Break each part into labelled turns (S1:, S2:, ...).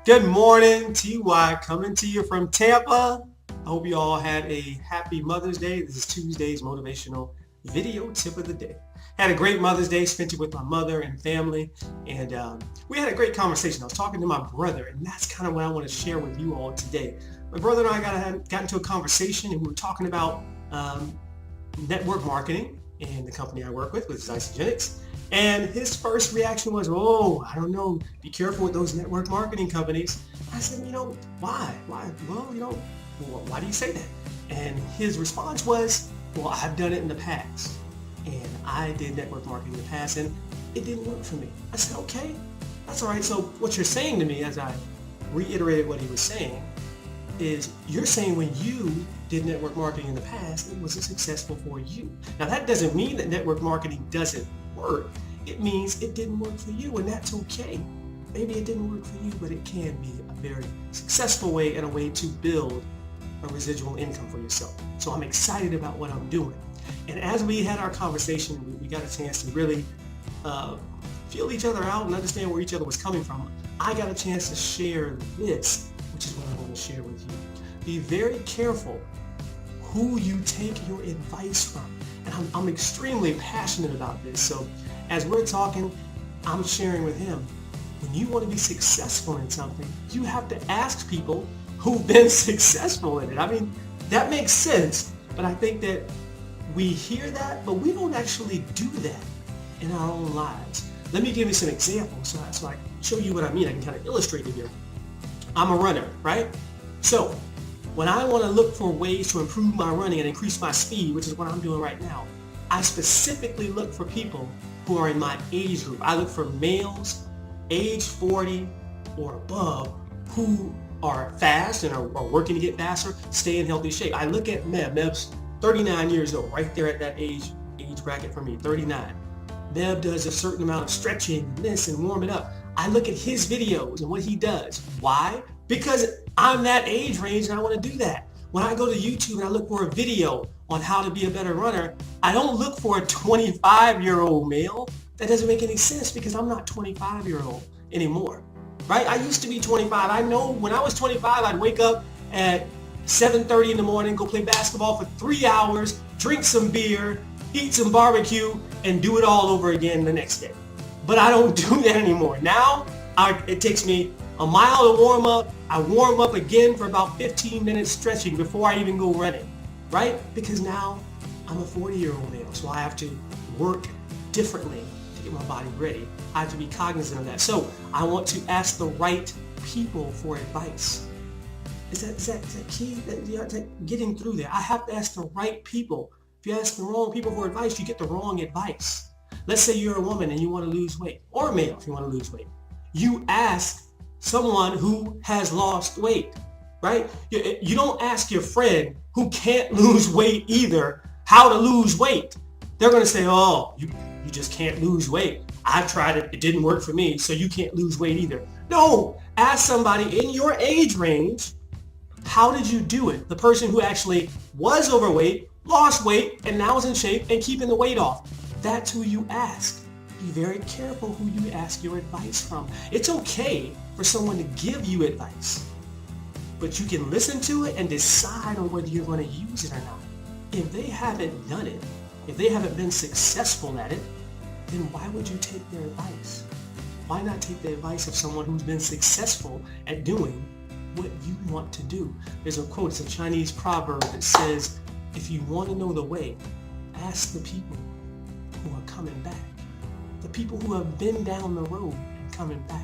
S1: Good morning, TY, coming to you from Tampa. I hope you all had a happy Mother's Day. This is Tuesday's motivational video tip of the day. Had a great Mother's Day, spent it with my mother and family, and we had a great conversation. I was talking to my brother, and that's kind of what I want to share with you all today. My brother and I got into a conversation, and we were talking about network marketing and the company I work with Isogenics. And his first reaction was, oh, I don't know, be careful with those network marketing companies. I said, why? Well, why do you say that? And his response was, well, I've done it in the past. And I did network marketing in the past, and it didn't work for me. I said, okay, that's all right. So what you're saying to me, as I reiterated what he was saying, is you're saying when you did network marketing in the past, it wasn't successful for you. Now, that doesn't mean that network marketing doesn't work. It means it didn't work for you, and that's okay. Maybe it didn't work for you, but it can be a very successful way and a way to build a residual income for yourself. So I'm excited about what I'm doing. And as we had our conversation, we got a chance to really feel each other out and understand where each other was coming from. I got a chance to share this, which is what I want to share with you. Be very careful who you take your advice from. And I'm extremely passionate about this. So as we're talking, I'm sharing with him, when you want to be successful in something, you have to ask people who've been successful in it. I mean, that makes sense, but I think that we hear that, but we don't actually do that in our own lives. Let me give you some examples so I can show you what I mean. I can kind of illustrate it here. I'm a runner, right? So when I want to look for ways to improve my running and increase my speed, which is what I'm doing right now, I specifically look for people who are in my age group. I look for males age 40 or above who are fast and are working to get faster, stay in healthy shape. I look at Meb. Meb's 39 years old, right there at that age bracket for me, 39. Meb does a certain amount of stretching and this and warming up. I look at his videos and what he does. Why? Because I'm that age range and I want to do that. When I go to YouTube and I look for a video on how to be a better runner, I don't look for a 25-year-old male. That doesn't make any sense because I'm not 25-year-old anymore, right? I used to be 25. I know when I was 25, I'd wake up at 7:30 in the morning, go play basketball for 3 hours, drink some beer, eat some barbecue, and do it all over again the next day. But I don't do that anymore. Now, it takes me a mile to warm up. I warm up again for about 15 minutes stretching before I even go running, right? Because now I'm a 40-year-old male, so I have to work differently to get my body ready. I have to be cognizant of that. So I want to ask the right people for advice. Is that key? Getting through there. I have to ask the right people. If you ask the wrong people for advice, you get the wrong advice. Let's say you're a woman and you want to lose weight, or a male if you want to lose weight. You ask someone who has lost weight, right? You don't ask your friend who can't lose weight either how to lose weight. They're going to say, oh, you just can't lose weight. I've tried it. It didn't work for me, so you can't lose weight either. No, ask somebody in your age range, how did you do it? The person who actually was overweight, lost weight, and now is in shape and keeping the weight off. That's who you ask. Be very careful who you ask your advice from. It's okay for someone to give you advice, but you can listen to it and decide on whether you're going to use it or not. If they haven't done it, if they haven't been successful at it, then why would you take their advice? Why not take the advice of someone who's been successful at doing what you want to do? There's a quote, it's a Chinese proverb that says, if you want to know the way, ask the people who are coming back. The people who have been down the road and coming back.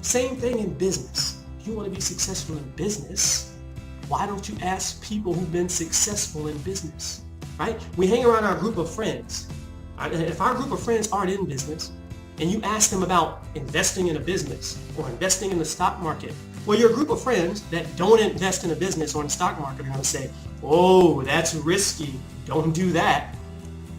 S1: Same thing in business. If you want to be successful in business, why don't you ask people who've been successful in business, right? We hang around our group of friends. If our group of friends aren't in business and you ask them about investing in a business or investing in the stock market, well, your group of friends that don't invest in a business or in the stock market are going to say, oh, that's risky. Don't do that.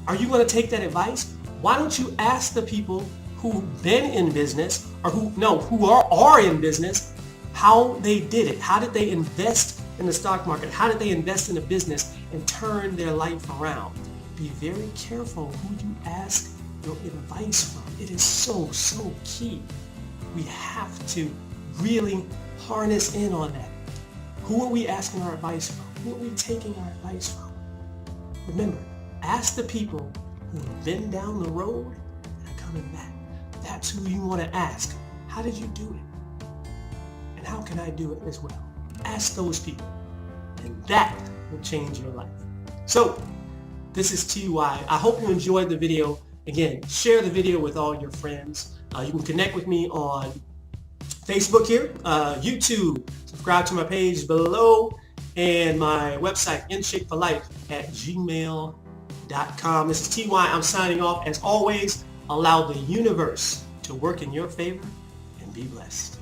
S1: Are you going to take that advice? Why don't you ask the people who've been in business or who are in business how they did it? How did they invest in the stock market? How did they invest in a business and turn their life around? Be very careful who you ask your advice from. It is so key. We have to really harness in on that. Who are we asking our advice from? Who are we taking our advice from? Remember, ask the people who have been down the road and are coming back. That's who you want to ask. How did you do it? And how can I do it as well? Ask those people, and that will change your life. So, this is TY. I hope you enjoyed the video. Again, share the video with all your friends. You can connect with me on Facebook here, YouTube, subscribe to my page below, and my website, inshapeforlife@gmail.com. This is TY. I'm signing off. As always, allow the universe to work in your favor and be blessed.